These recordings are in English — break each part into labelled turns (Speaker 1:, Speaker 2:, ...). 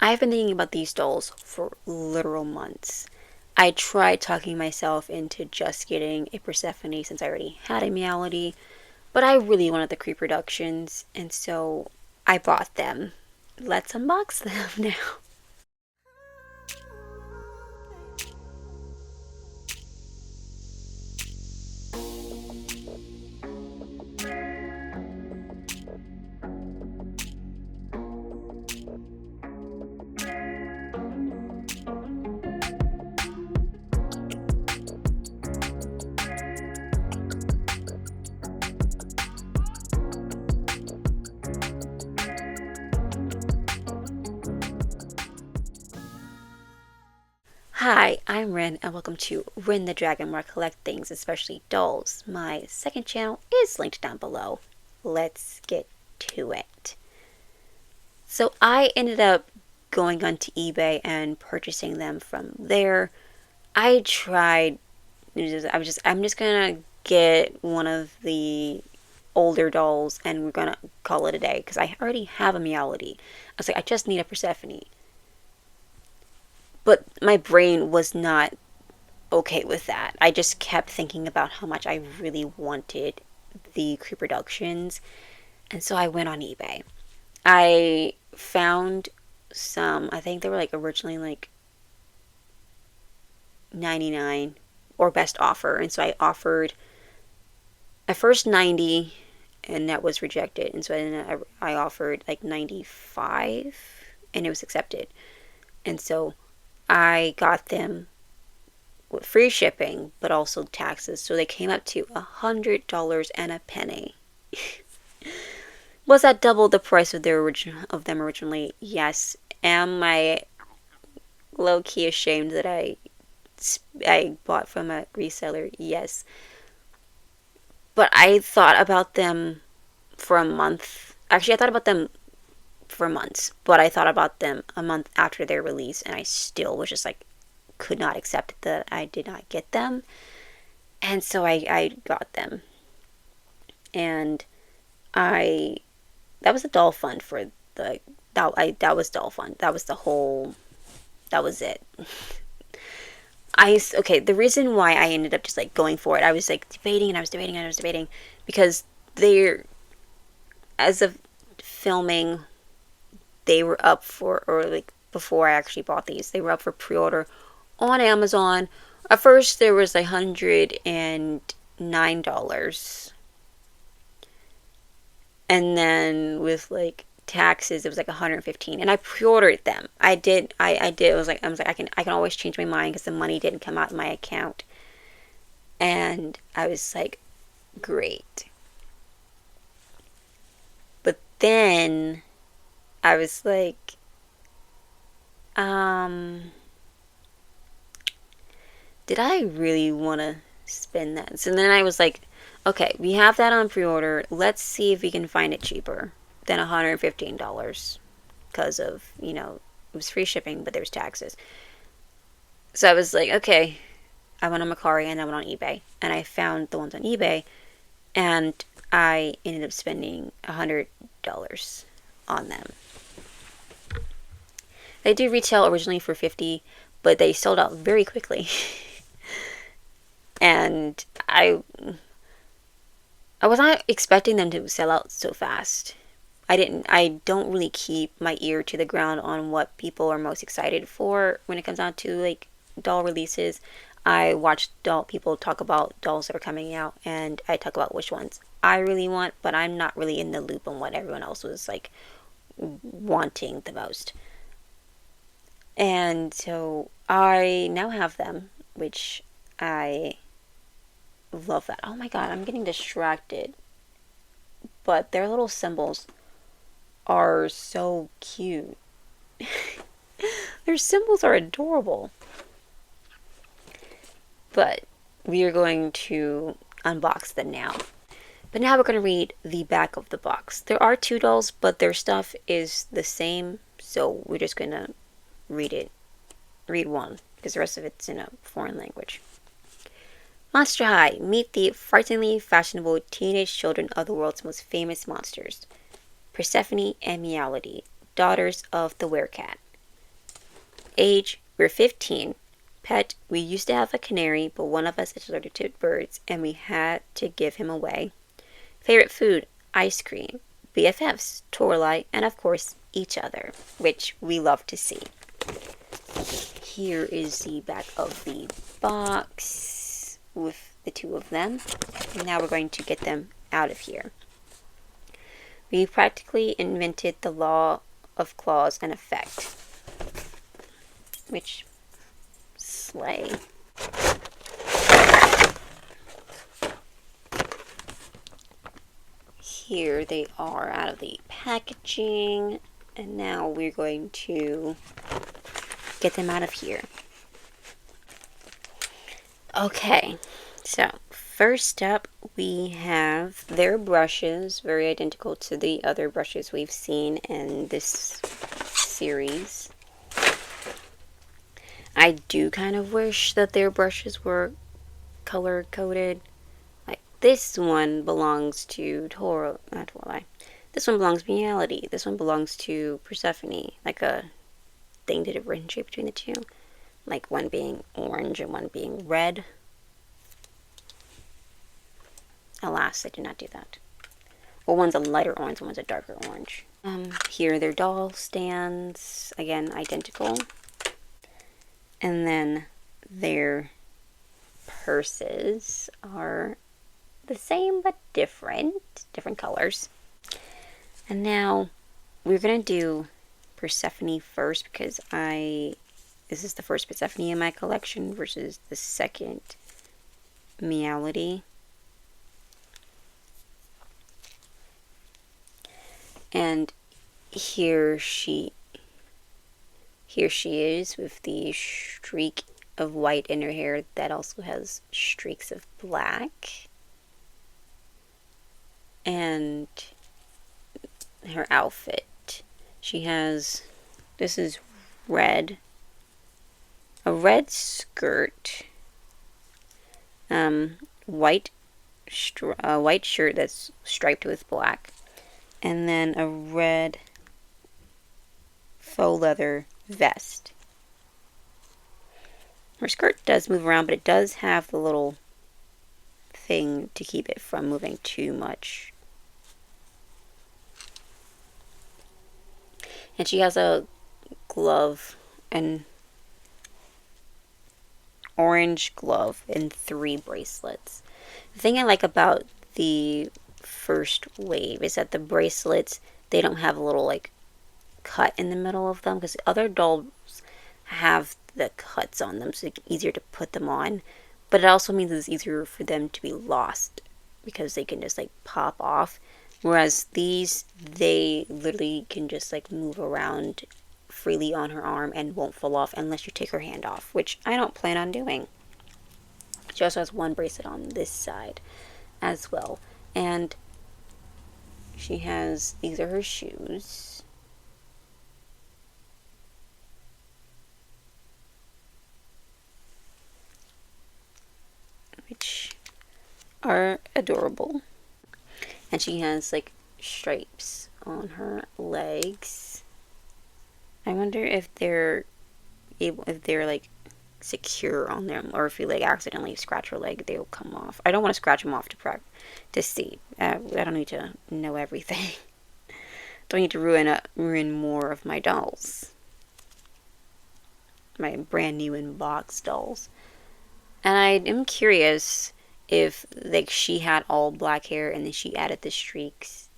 Speaker 1: I've been thinking about these dolls for literal months. I tried talking myself into just getting a Persephone since I already had a Meowity, but I really wanted the Creeproductions, and so I bought them. Let's unbox them now. Hi, I'm Ryn, and welcome to Ryn.the.Dragon, where I collect things, especially dolls. My second channel is linked down below. Let's get to it. So I ended up going onto eBay and purchasing them from there. I tried. I'm just gonna get one of the older dolls, and we're gonna call it a day because I already have a Meowity. I was like, I just need a Persephone. But my brain was not okay with that. I just kept thinking about how much I really wanted the Creeproductions, and so I went on eBay. I found some. I think they were like originally like 99 or best offer, and so I offered at first 90, and that was rejected, and so then I offered like 95, and it was accepted, and so I got them with free shipping but also taxes, so they came up to $100 and a penny. Was that double the price of them originally? Yes. Am I low key ashamed that I bought from a reseller? Yes. But I thought about them for a month. Actually, I thought about them for months, but I thought about them a month after their release, and I still was just like, could not accept that I did not get them. And so I got them. And that was a doll fund for that was doll fund. That was the whole, that was it. Okay, the reason why I ended up just like going for it, I was like debating and I was debating and I was debating because they're, as of filming, they were up for, or like before I actually bought these, they were up for pre-order on Amazon. At first there was $109, and then with like taxes it was like 115, and I pre-ordered them. I did. I was like, I can always change my mind because the money didn't come out of my account. And I was like, great. But then I was like, did I really want to spend that? So then I was like, okay, we have that on pre-order. Let's see if we can find it cheaper than $115 because of, it was free shipping, but there was taxes. So I was like, okay, I went on Mercari and I went on eBay, and I found the ones on eBay, and I ended up spending $100 on them. They do retail originally for 50, but they sold out very quickly. And I was not expecting them to sell out so fast. I don't really keep my ear to the ground on what people are most excited for when it comes down to like doll releases. I watch people talk about dolls that are coming out, and I talk about which ones I really want, but I'm not really in the loop on what everyone else was like wanting the most. And so I now have them, which I love that. Oh my god, I'm getting distracted. But their little symbols are so cute. Their symbols are adorable. But we are going to unbox them now. But now we're going to read the back of the box. There are two dolls, but their stuff is the same, so we're just going to read one, because the rest of it's in a foreign language. Monster High. Meet the frighteningly fashionable teenage children of the world's most famous monsters, Persephone and Meowity, daughters of the Werecat. Age, we're 15. Pet, we used to have a canary, but one of us is allergic to birds, and we had to give him away. Favorite food, ice cream. BFFs, Torlai, and of course, each other, which we love to see. Here is the back of the box with the two of them. Now we're going to get them out of here. We practically invented the law of cause and effect, which slay. Here they are out of the packaging, and now we're going to get them out of here. Okay, so first up we have their brushes, very identical to the other brushes we've seen in this series. I do kind of wish that their brushes were color coded. Like this one belongs to not Torlai. This one belongs to Reality. This one belongs to Persephone. Like a thing to differentiate between the two. Like one being orange and one being red. Alas, I did not do that. Well, one's a lighter orange, one's a darker orange. Here are their doll stands. Again, identical. And then their purses are the same but different colors. And now we're gonna do Persephone first because this is the first Persephone in my collection versus the second Reality. And here she is with the streak of white in her hair that also has streaks of black. And her outfit. She has, this is red, a red skirt, white shirt that's striped with black, and then a red faux leather vest. Her skirt does move around, but it does have the little thing to keep it from moving too much. And she has a glove, an orange glove, and 3 bracelets. The thing I like about the first wave is that the bracelets, they don't have a little like cut in the middle of them, because the other dolls have the cuts on them, so it's easier to put them on. But it also means it's easier for them to be lost because they can just like pop off. Whereas these, they literally can just like move around freely on her arm and won't fall off unless you take her hand off, which I don't plan on doing. She also has 1 bracelet on this side as well. And she has, these are her shoes. Which are adorable. And she has like stripes on her legs. I wonder if they're like secure on them, or if you like accidentally scratch her leg, they'll come off. I don't want to scratch them off to see. I don't need to know everything. Don't need to ruin more of my dolls. My brand new in-box dolls. And I am curious if like she had all black hair and then she added the streaks,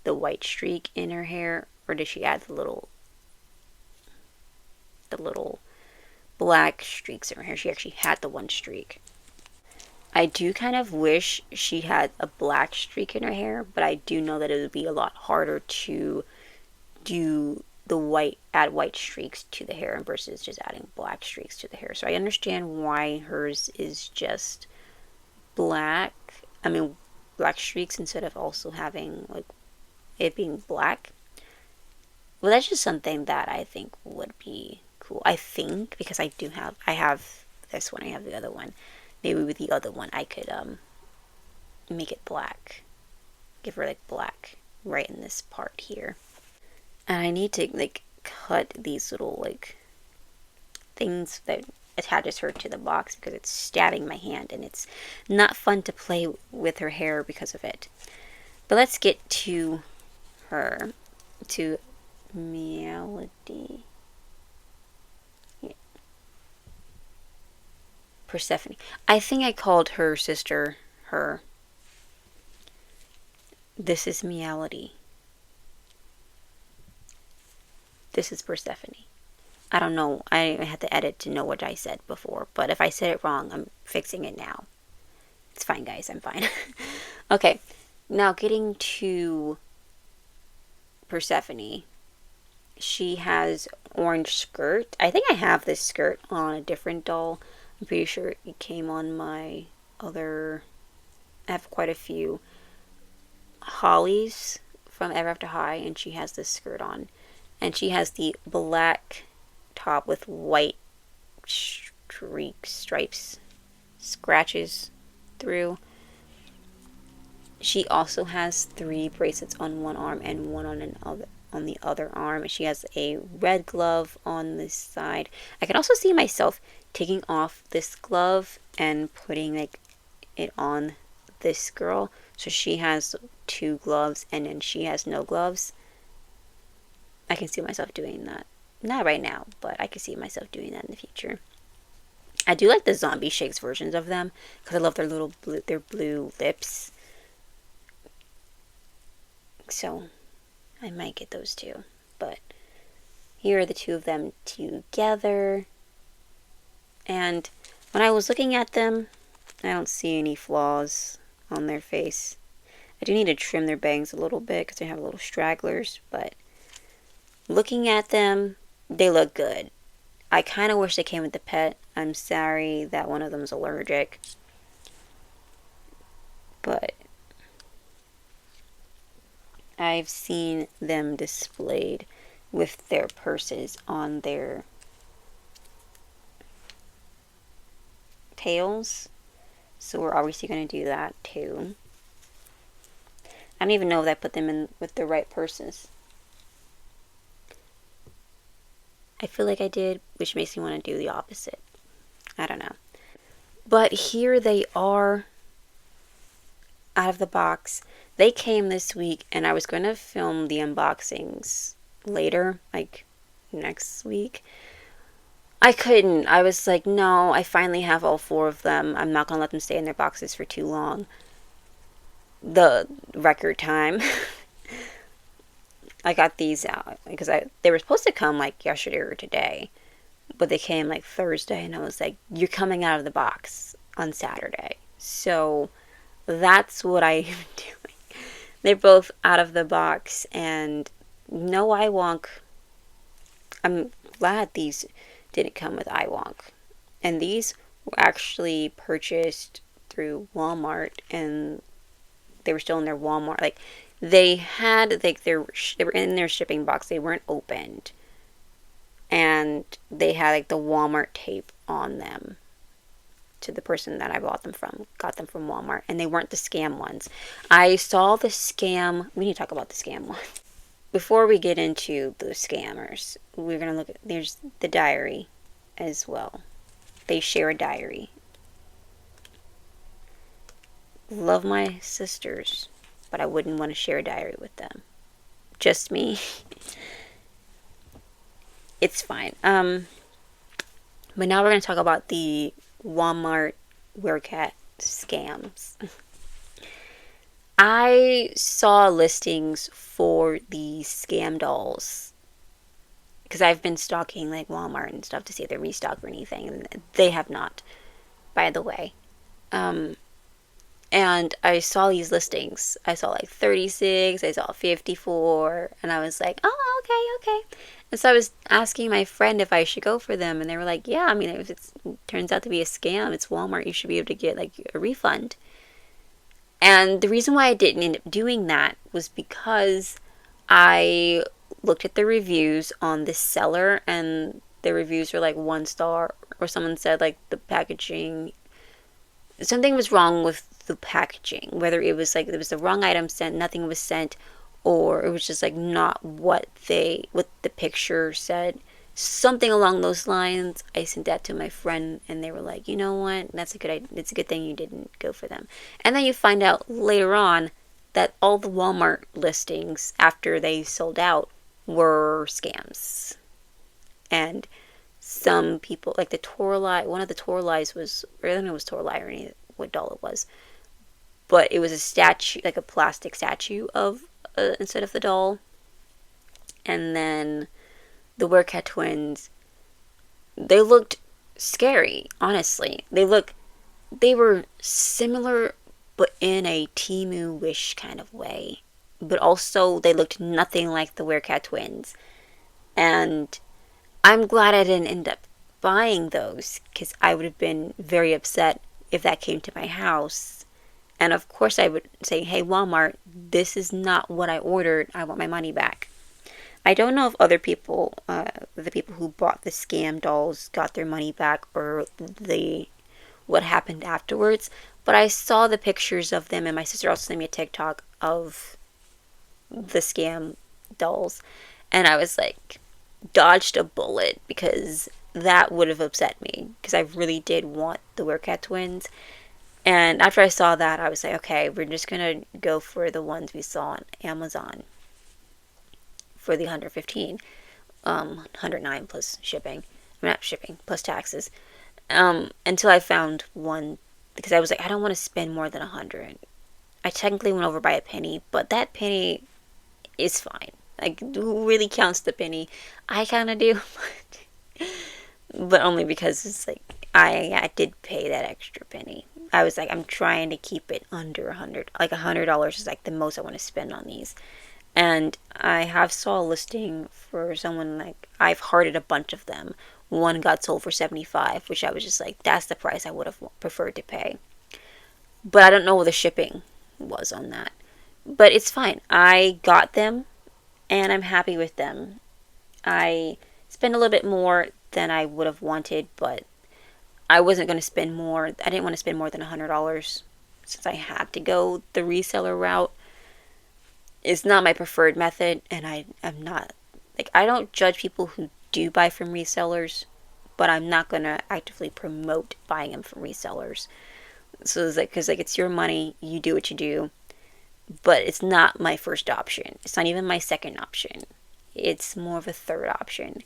Speaker 1: the white streak in her hair, or did she add the little black streaks in her hair? She actually had the 1 streak. I do kind of wish she had a black streak in her hair, but I do know that it would be a lot harder to do add white streaks to the hair versus just adding black streaks to the hair. So I understand why hers is just black streaks instead of also having like it being black. Well, that's just something that I think would be cool. I think because I have this one, I have the other one. Maybe with the other one I could make it black. Give her like black right in this part here. And I need to like cut these little like things that attaches her to the box because it's stabbing my hand and it's not fun to play with her hair because of it. But let's get to her, to Melody. Yeah. Persephone. I think I called her sister her. This is Melody. This is Persephone. I don't know. I had to edit to know what I said before. But if I said it wrong, I'm fixing it now. It's fine, guys. I'm fine. Okay. Now getting to Persephone. She has orange skirt. I think I have this skirt on a different doll. I'm pretty sure it came on my other... I have quite a few Hollies from Ever After High, and she has this skirt on. And she has the black top with white stripes, scratches through. She also has 3 bracelets on one arm and one on the other arm. She has a red glove on this side. I can also see myself taking off this glove and putting like it on this girl. So she has 2 gloves and then she has no gloves. I can see myself doing that. Not right now, but I can see myself doing that in the future. I do like the Zombie Shakes versions of them because I love their little blue lips. So I might get those too. But here are the 2 of them together. And when I was looking at them, I don't see any flaws on their face. I do need to trim their bangs a little bit because they have little stragglers, but looking at them, they look good. I kind of wish they came with the pet. I'm sorry that one of them is allergic. But I've seen them displayed with their purses on their tails. So we're obviously going to do that too. I don't even know if I put them in with the right purses. I feel like I did, which makes me want to do the opposite. I don't know. But here they are out of the box. They came this week, and I was going to film the unboxings later, like next week. I couldn't. I was like, no, I finally have all 4 of them. I'm not going to let them stay in their boxes for too long. The record time. I got these out because they were supposed to come like yesterday or today, but they came like Thursday, and I was like, you're coming out of the box on Saturday. So that's what I'm doing. They're both out of the box, and no iWonk. I'm glad these didn't come with iWonk. And these were actually purchased through Walmart, and they were still in their Walmart. Like, they had, like, they were in their shipping box. They weren't opened. And they had, like, the Walmart tape on them to the person that I bought them from. Got them from Walmart. And they weren't the scam ones. I saw the scam. We need to talk about the scam one. Before we get into the scammers, we're going to look at, there's the diary as well. They share a diary. Love my sisters, but I wouldn't want to share a diary with them. Just me. It's fine. But now we're going to talk about the Walmart Werecat scams. I saw listings for the scam dolls because I've been stalking like Walmart and stuff to see if they restock or anything, and they have not, by the way. And I saw these listings. I saw like 36, I saw 54, and I was like, oh, okay. And so I was asking my friend if I should go for them, and they were like, yeah, I mean, if it turns out to be a scam, it's Walmart, you should be able to get like a refund. And the reason why I didn't end up doing that was because I looked at the reviews on the seller, and the reviews were like 1 star, or someone said like the packaging, something was wrong with the packaging, whether it was like there was the wrong item sent, nothing was sent, or it was just like not what the picture said. something along those lines. I sent that to my friend, and they were like, you know what, that's a good idea. It's a good thing you didn't go for them. And then you find out later on that all the Walmart listings after they sold out were scams. And some people, like the Torlai, one of the Torlais was, I don't know if it was Torlai or any what doll it was, but it was a statue, like a plastic statue of instead of the doll. And then the Werecat twins, they looked scary, honestly. They were similar, but in a Timu Wish kind of way. But also, they looked nothing like the Werecat twins. And I'm glad I didn't end up buying those, because I would have been very upset if that came to my house. And of course, I would say, hey, Walmart, this is not what I ordered. I want my money back. I don't know if other people, the people who bought the scam dolls, got their money back, or what happened afterwards. But I saw the pictures of them, and my sister also sent me a TikTok of the scam dolls, and I was like, dodged a bullet, because that would have upset me, because I really did want the Werecat twins. And after I saw that, I was like, okay, we're just gonna go for the ones we saw on Amazon for the 115, 109 plus shipping. I mean, not shipping, plus taxes. Until I found one, because I was like, I don't want to spend more than 100. I technically went over by a penny, but that penny is fine. Like, who really counts the penny? I kind of do, but only because it's like I did pay that extra penny. I was like, I'm trying to keep it under 100. Like $100 is like the most I want to spend on these. And I have saw a listing for someone, like, I've hearted a bunch of them. One got sold for $75, which I was just like, that's the price I would have preferred to pay. But I don't know what the shipping was on that. But it's fine. I got them, and I'm happy with them. I spent a little bit more than I would have wanted, but I wasn't going to spend more. I didn't want to spend more than $100 since I had to go the reseller route. It's not my preferred method, and I'm not, like, I don't judge people who do buy from resellers, but I'm not going to actively promote buying them from resellers. So it's like, because like, it's your money, you do what you do, but it's not my first option. It's not even my second option. It's more of a third option,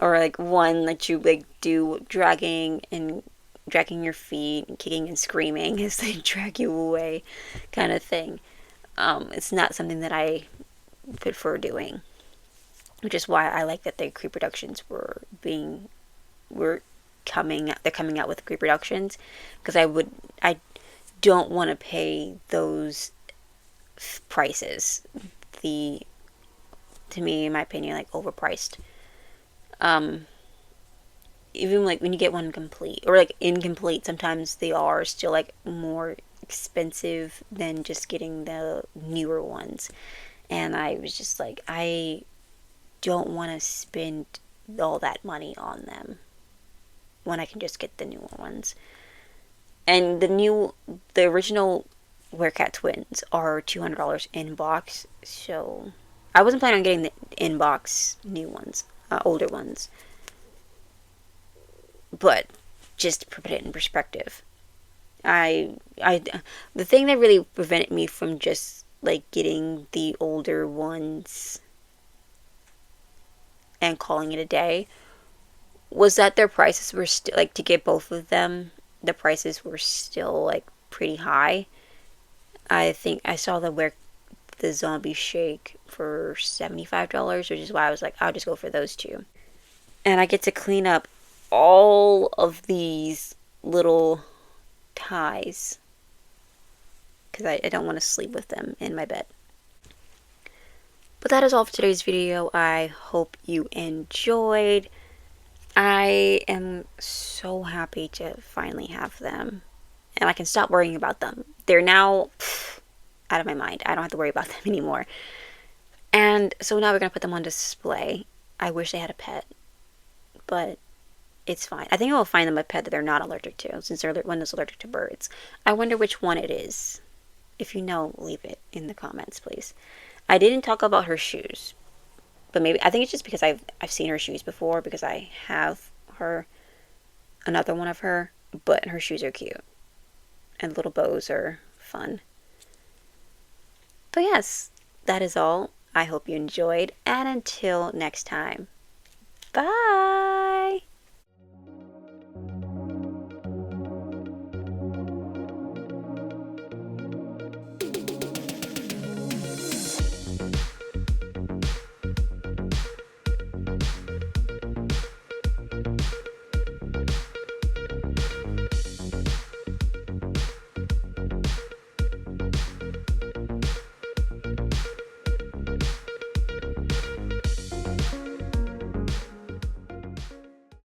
Speaker 1: or like one that you like do dragging your feet and kicking and screaming as they drag you away, kind of thing. It's not something that I prefer doing, which is why I like that the Creeproductions they're coming out with Creeproductions, because I don't want to pay those prices. To me, in my opinion, like, overpriced. Even like when you get one complete or like incomplete, sometimes they are still like more expensive than just getting the newer ones. And I was just like, I don't want to spend all that money on them when I can just get the newer ones. And the original Werecat twins are $200 in box, so I wasn't planning on getting the in box new ones, older ones. But just to put it in perspective, the thing that really prevented me from just like getting the older ones and calling it a day was that their prices were still, like, to get both of them, the prices were still like pretty high. I think I saw the zombie shake for $75, which is why I was like, I'll just go for those two. And I get to clean up all of these little ties because I don't want to sleep with them in my bed. But that is all for today's video. I hope you enjoyed. I am so happy to finally have them, and I can stop worrying about them. They're now out of my mind. I don't have to worry about them anymore. And so now we're going to put them on display. I wish they had a pet, but it's fine. I think I will find them a pet that they're not allergic to, since one is allergic to birds. I wonder which one it is. If you know, leave it in the comments, please. I didn't talk about her shoes. But maybe I think it's just because I've seen her shoes before because I have her another one of her, but her shoes are cute and little bows are fun. But yes, that is all. I hope you enjoyed, and until next time, bye.